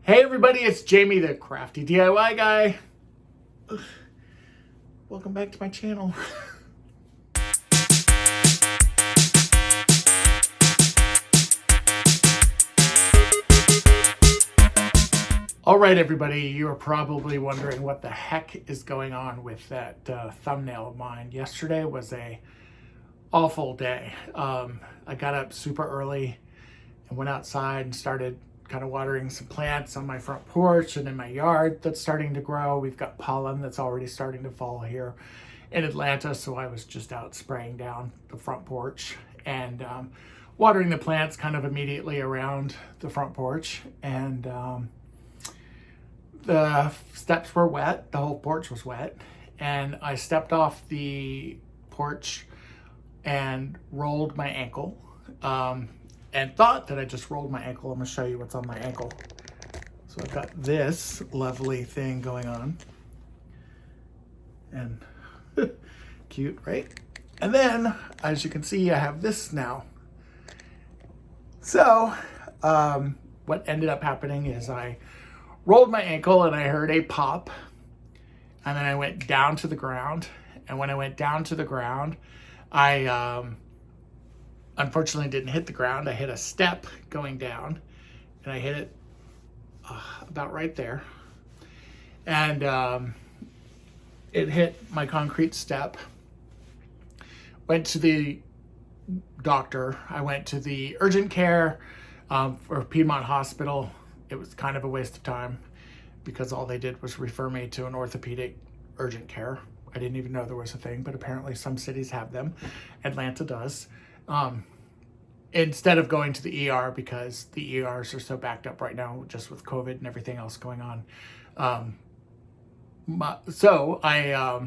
Hey everybody, it's Jamie the Crafty DIY Guy. Welcome back to my channel. Alright everybody, you're probably wondering what the heck is going on with that thumbnail of mine. Yesterday was a awful day. I got up super early and went outside and started kind of watering some plants on my front porch and in my yard that's starting to grow. We've got pollen that's already starting to fall here in Atlanta, so I was just out spraying down the front porch and watering the plants kind of immediately around the front porch. And the steps were wet, the whole porch was wet, and I stepped off the porch and rolled my ankle. And thought that I just rolled my ankle. I'm gonna show you what's on my ankle. So I've got this lovely thing going on. And cute, right? And then, as you can see, I have this now. So, what ended up happening is I rolled my ankle and I heard a pop. And then I went down to the ground. And when I went down to the ground, I unfortunately didn't hit the ground. I hit a step going down and I hit it about right there. And it hit my concrete step. Went to the doctor. I went to the urgent care for Piedmont Hospital. It was kind of a waste of time because all they did was refer me to an orthopedic urgent care. I didn't even know there was a thing, but apparently some cities have them. Atlanta does. Instead of going to the ER because the ERs are so backed up right now just with COVID and everything else going on. So I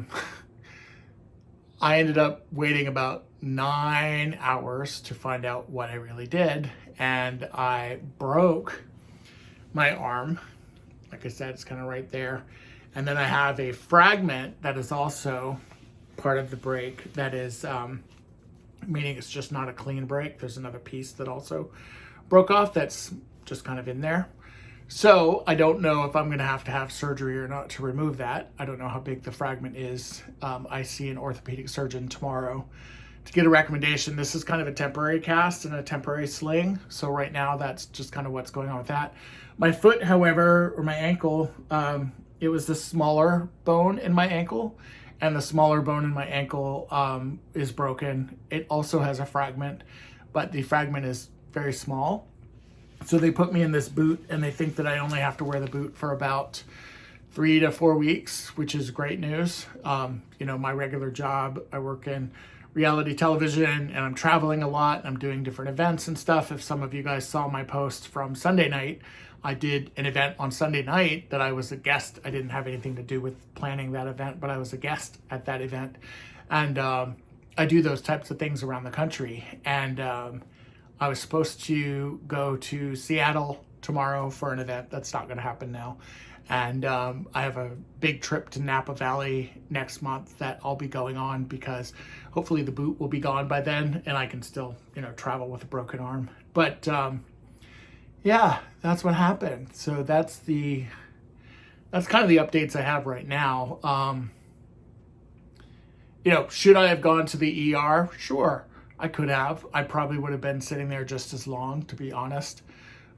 ended up waiting about 9 hours to find out what I really did. And I broke my arm. Like I said, it's kind of right there. And then I have a fragment that is also part of the break that is, meaning it's just not a clean break. There's another piece that also broke off that's just kind of in there. So I don't know if I'm going to have surgery or not to remove that. I don't know how big the fragment is. I see an orthopedic surgeon tomorrow to get a recommendation. This is kind of a temporary cast and a temporary sling. So right now that's just kind of what's going on with that. My foot, however, or my ankle, it was the smaller bone in my ankle. And the smaller bone in my ankle is broken. It also has a fragment, but the fragment is very small. So they put me in this boot and they think that I only have to wear the boot for about 3 to 4 weeks, which is great news. You know, my regular job, I work in reality television and I'm traveling a lot. And I'm doing different events and stuff. If some of you guys saw my post from Sunday night, I did an event on Sunday night that I was a guest. I didn't have anything to do with planning that event, but I was a guest at that event. And I do those types of things around the country. And I was supposed to go to Seattle tomorrow for an event. That's not going to happen now. And I have a big trip to Napa Valley next month that I'll be going on because hopefully the boot will be gone by then and I can still, you know, travel with a broken arm. But yeah, that's what happened. So that's kind of the updates I have right now. You know, should I have gone to the ER? Sure, I could have. I probably would have been sitting there just as long, to be honest.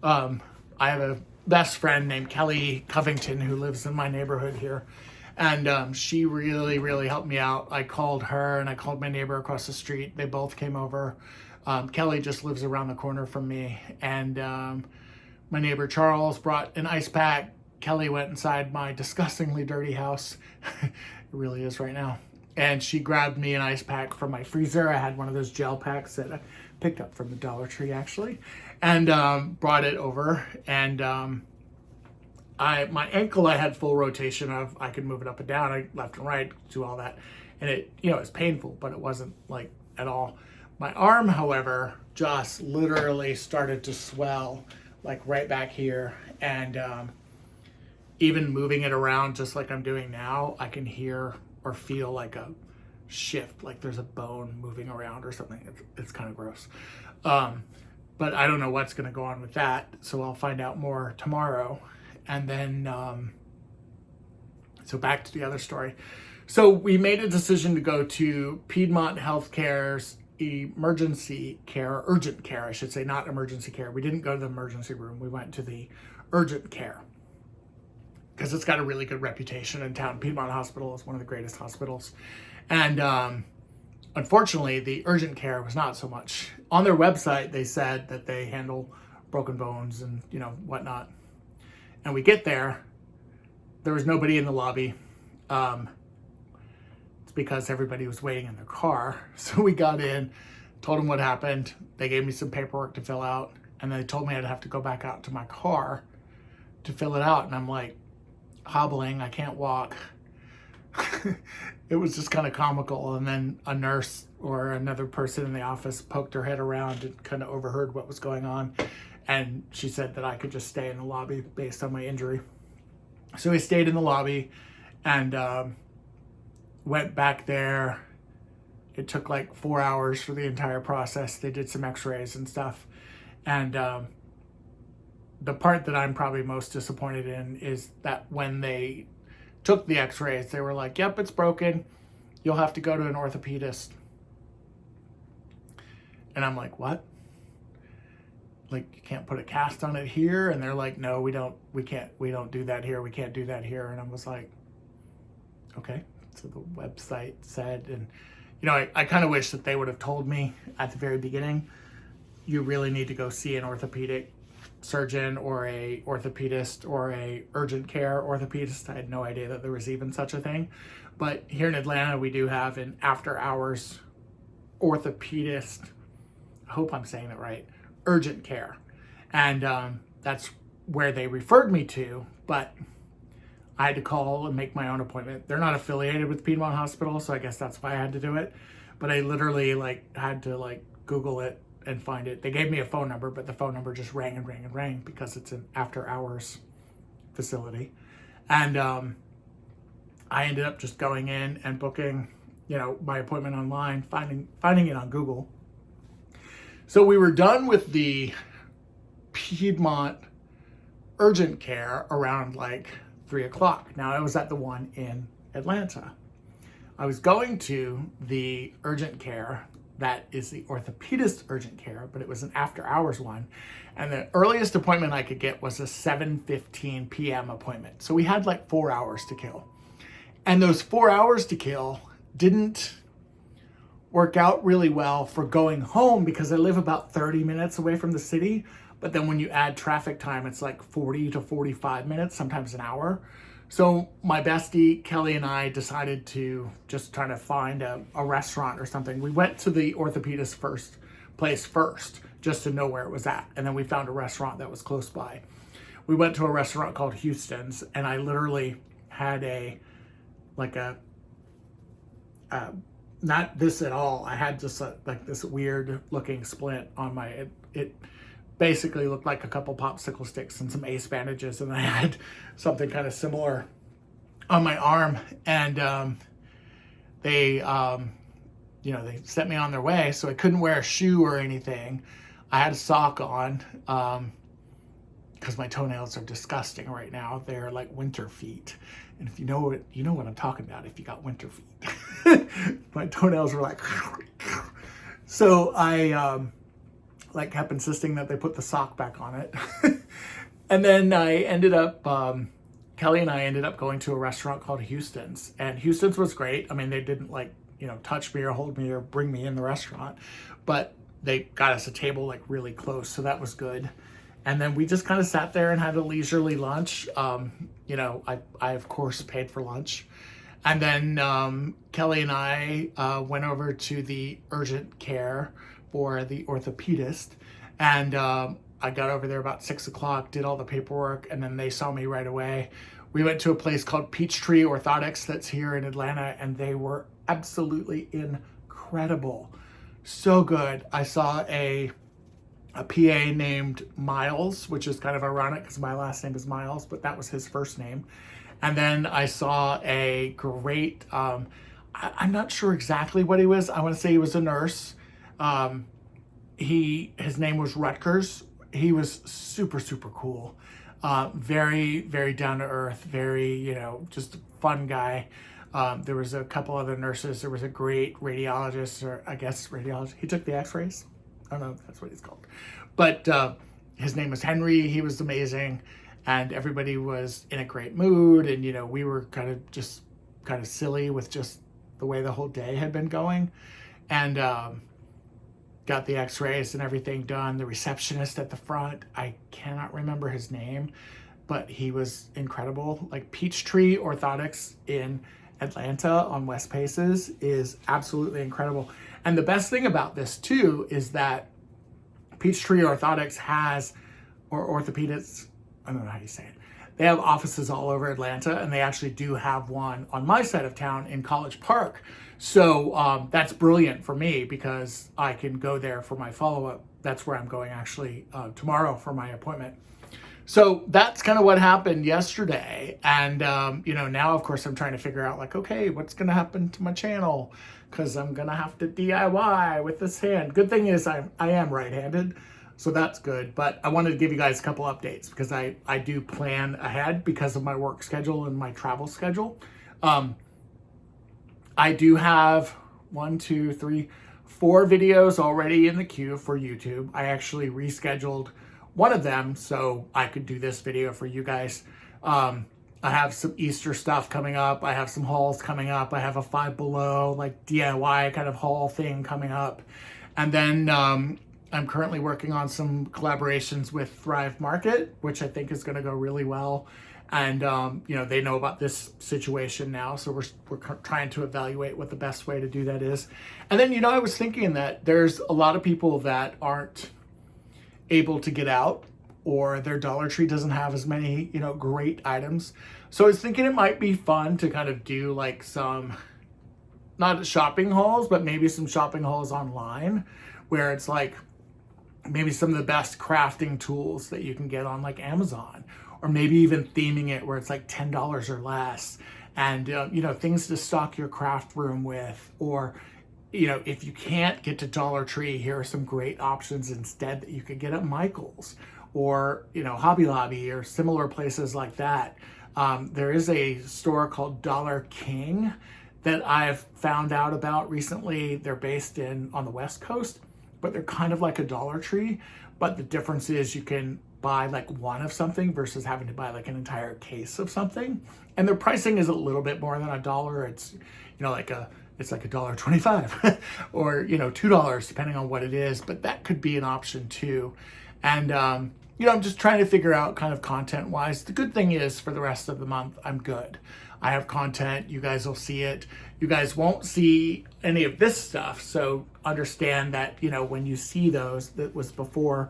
I have a best friend named Kelly Covington who lives in my neighborhood here. And she really, really helped me out. I called her and I called my neighbor across the street. They both came over. Kelly just lives around the corner from me. And my neighbor Charles brought an ice pack. Kelly went inside my disgustingly dirty house. It really is right now. And she grabbed me an ice pack from my freezer. I had one of those gel packs that I picked up from the Dollar Tree actually. And brought it over. And my ankle I had full rotation of. I could move it up and down, left and right, do all that. And it, you know, it's painful, but it wasn't like at all. My arm, however, just literally started to swell, like right back here. And even moving it around just like I'm doing now, I can hear or feel like a shift, like there's a bone moving around or something. It's kind of gross. But I don't know what's going to go on with that. So I'll find out more tomorrow. And then, so back to the other story. So we made a decision to go to Piedmont Healthcare's emergency care, urgent care, I should say, not emergency care. We didn't go to the emergency room. We went to the urgent care because it's got a really good reputation in town. Piedmont Hospital is one of the greatest hospitals. And unfortunately, the urgent care was not so much. On their website, they said that they handle broken bones and, whatnot. And we get there, there was nobody in the lobby. It's because everybody was waiting in their car. So we got in, told them what happened. They gave me some paperwork to fill out. And they told me I'd have to go back out to my car to fill it out. And I'm like, hobbling, I can't walk. It was just kind of comical. And then a nurse or another person in the office poked her head around and kind of overheard what was going on. And she said that I could just stay in the lobby based on my injury. So we stayed in the lobby and went back there. It took like 4 hours for the entire process. They did some x-rays and stuff. And the part that I'm probably most disappointed in is that when they took the x-rays, they were like, yep, it's broken. You'll have to go to an orthopedist. And I'm like, what? Like, you can't put a cast on it here? And they're like, no, we don't do that here. We can't do that here. And I was like, okay. So the website said, and I kind of wish that they would have told me at the very beginning, you really need to go see an orthopedic surgeon or a orthopedist or a urgent care orthopedist. I had no idea that there was even such a thing. But here in Atlanta, we do have an after hours orthopedist. I hope I'm saying it right. Urgent care. And that's where they referred me to, but I had to call and make my own appointment. They're not affiliated with Piedmont Hospital, so I guess that's why I had to do it. But I literally had to Google it and find it. They gave me a phone number, but the phone number just rang and rang and rang because it's an after hours facility. And I ended up just going in and booking, my appointment online, finding it on Google. So we were done with the Piedmont urgent care around 3:00. Now I was at the one in Atlanta. I was going to the urgent care that is the orthopedist urgent care, but it was an after hours one. And the earliest appointment I could get was a 7:15 p.m. appointment. So we had 4 hours to kill. And those 4 hours to kill didn't work out really well for going home because I live about 30 minutes away from the city. But then when you add traffic time, it's 40 to 45 minutes, sometimes an hour. So my bestie, Kelly, and I decided to just try to find a restaurant or something. We went to the orthopedist place first, just to know where it was at. And then we found a restaurant that was close by. We went to a restaurant called Houston's, and I literally had not this at all. I had just this weird looking splint on my, it basically looked like a couple popsicle sticks and some ace bandages. And I had something kind of similar on my arm. And they sent me on their way. So I couldn't wear a shoe or anything. I had a sock on because my toenails are disgusting right now. They're like winter feet. And if you know what I'm talking about if you got winter feet. My toenails were so I kept insisting that they put the sock back on it. And then I ended up Kelly and I ended up going to a restaurant called Houston's, and Houston's was great. I mean, they didn't touch me or hold me or bring me in the restaurant, but they got us a table really close, so that was good. And then we just kind of sat there and had a leisurely lunch. I of course paid for lunch. And then Kelly and I went over to the urgent care for the orthopedist. And I got over there about 6:00, did all the paperwork, and then they saw me right away. We went to a place called Peachtree Orthotics that's here in Atlanta, and they were absolutely incredible. So good. I saw a PA named Miles, which is kind of ironic because my last name is Miles, but that was his first name. And then I saw a great, I'm not sure exactly what he was. I want to say he was a nurse. His name was Rutgers. He was super, super cool. Very, very down to earth, very, just a fun guy. There was a couple other nurses. There was a great radiologist, or I guess radiologist. He took the x-rays. I don't know if that's what he's called. But his name was Henry. He was amazing. And everybody was in a great mood. And, we were kind of silly with just the way the whole day had been going. And got the x-rays and everything done. The receptionist at the front, I cannot remember his name, but he was incredible. Like Peachtree Orthotics in Atlanta on West Paces is absolutely incredible. And the best thing about this too is that Peachtree Orthotics has, or orthopedics, I don't know how you say it. They have offices all over Atlanta, and they actually do have one on my side of town in College Park. So that's brilliant for me because I can go there for my follow-up. That's where I'm going actually tomorrow for my appointment. So that's kind of what happened yesterday. And, now, of course, I'm trying to figure out like, okay, what's going to happen to my channel? Because I'm going to have to DIY with this hand. Good thing is I am right-handed. So that's good. But I wanted to give you guys a couple updates because I do plan ahead because of my work schedule and my travel schedule. I do have 4 videos already in the queue for YouTube. I actually rescheduled one of them so I could do this video for you guys. I have some Easter stuff coming up. I have some hauls coming up. I have a Five Below like DIY kind of haul thing coming up. And then I'm currently working on some collaborations with Thrive Market, which I think is going to go really well. And, they know about this situation now. So we're trying to evaluate what the best way to do that is. And then, I was thinking that there's a lot of people that aren't able to get out, or their Dollar Tree doesn't have as many, great items. So I was thinking it might be fun to kind of do like some, not shopping hauls, but maybe some shopping hauls online where it's like maybe some of the best crafting tools that you can get on like Amazon, or maybe even theming it where it's like $10 or less, and things to stock your craft room with. Or if you can't get to Dollar Tree, here are some great options instead that you could get at Michael's or Hobby Lobby or similar places like that. There is a store called Dollar King that I've found out about recently. They're based on the West Coast, but they're kind of like a Dollar Tree. But the difference is you can buy like one of something versus having to buy like an entire case of something. And their pricing is a little bit more than $1. It's, it's like $1.25 or, $2 depending on what it is, but that could be an option too. And, I'm just trying to figure out kind of content wise. The good thing is for the rest of the month, I'm good. I have content. You guys will see it. You guys won't see any of this stuff. So understand that, when you see those, that was before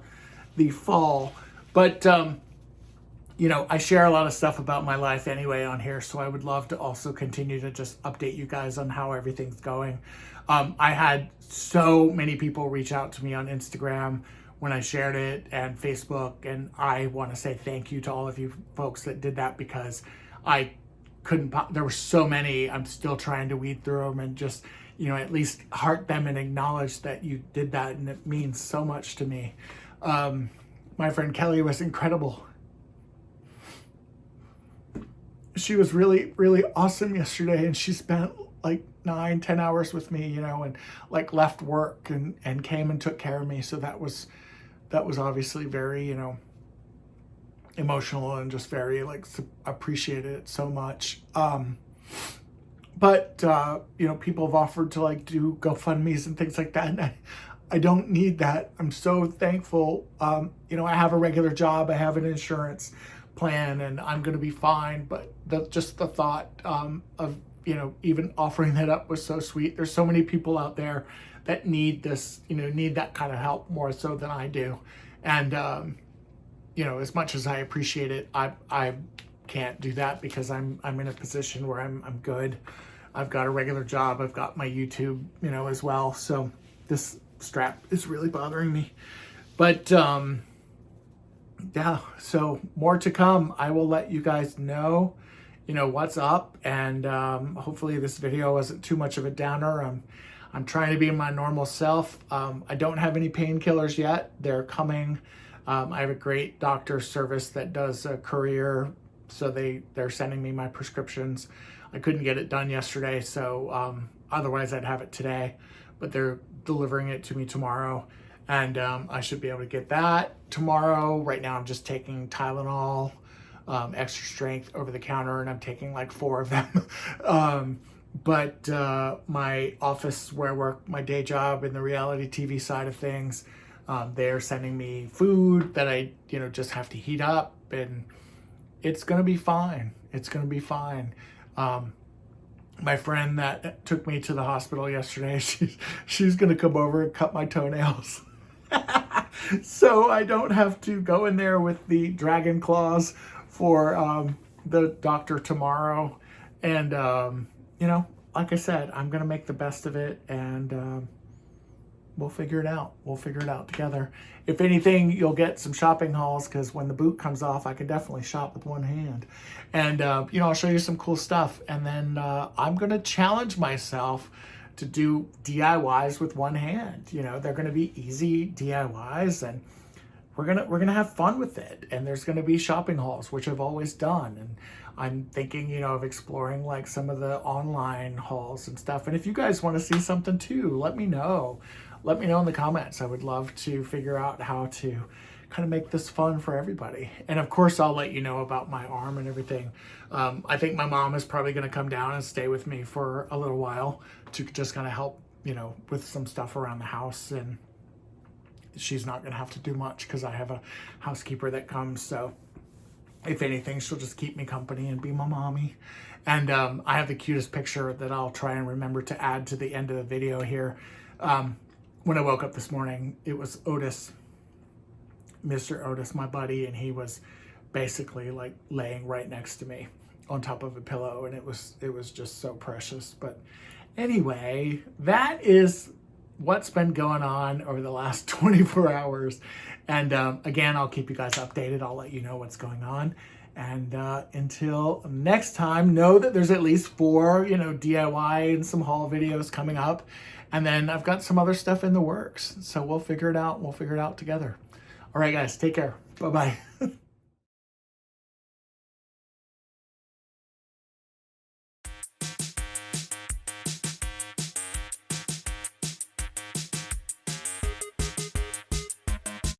the fall. But, I share a lot of stuff about my life anyway on here. So I would love to also continue to just update you guys on how everything's going. I had so many people reach out to me on Instagram when I shared it and Facebook. And I want to say thank you to all of you folks that did that because I couldn't, there were so many. I'm still trying to weed through them and just, at least heart them and acknowledge that you did that. And it means so much to me. My friend Kelly was incredible. She was really, really awesome yesterday. And she spent like 9-10 hours with me, and like left work and came and took care of me. So that was obviously very, emotional and just very like appreciated it so much. But people have offered to like do GoFundMe's and things like that. And I don't need that. I'm so thankful. I have a regular job. I have an insurance plan and I'm going to be fine. But just the thought of, even offering that up was so sweet. There's so many people out there that need this, need that kind of help more so than I do. And, as much as I appreciate it, I can't do that because I'm in a position where I'm good. I've got a regular job. I've got my YouTube, as well. So this strap is really bothering me. But, yeah, so more to come. I will let you guys know, what's up. And hopefully this video wasn't too much of a downer. I'm trying to be my normal self. I don't have any painkillers yet. They're coming I have a great doctor service that does a courier, so they're sending me my prescriptions. I couldn't get it done yesterday, so otherwise I'd have it today, but they're delivering it to me tomorrow, and I should be able to get that tomorrow. Right now I'm just taking Tylenol, extra strength over the counter, and I'm taking like 4 of them. But my office where I work, my day job in the reality TV side of things, they're sending me food that I, just have to heat up, and it's going to be fine. It's going to be fine. My friend that took me to the hospital yesterday, she's going to come over and cut my toenails. So I don't have to go in there with the dragon claws for the doctor tomorrow. And, like I said, I'm going to make the best of it, and we'll figure it out. We'll figure it out together. If anything, you'll get some shopping hauls, because when the boot comes off, I can definitely shop with one hand. And, I'll show you some cool stuff. And then I'm going to challenge myself to do DIYs with one hand. They're going to be easy DIYs, and we're gonna have fun with it. And there's going to be shopping hauls, which I've always done. And I'm thinking, of exploring like some of the online hauls and stuff. And if you guys want to see something too, let me know. Let me know in the comments. I would love to figure out how to kind of make this fun for everybody. And of course, I'll let you know about my arm and everything. I think my mom is probably going to come down and stay with me for a little while to just kind of help, with some stuff around the house. And she's not going to have to do much because I have a housekeeper that comes. So if anything, she'll just keep me company and be my mommy. And I have the cutest picture that I'll try and remember to add to the end of the video here. When I woke up this morning, it was Otis, Mr. Otis, my buddy, and he was basically like laying right next to me on top of a pillow, and it was just so precious. But anyway, that is what's been going on over the last 24 hours. And again, I'll keep you guys updated. I'll let you know what's going on. And until next time, know that there's at least 4, DIY and some haul videos coming up. And then I've got some other stuff in the works. So we'll figure it out. We'll figure it out together. All right, guys, take care. Bye-bye.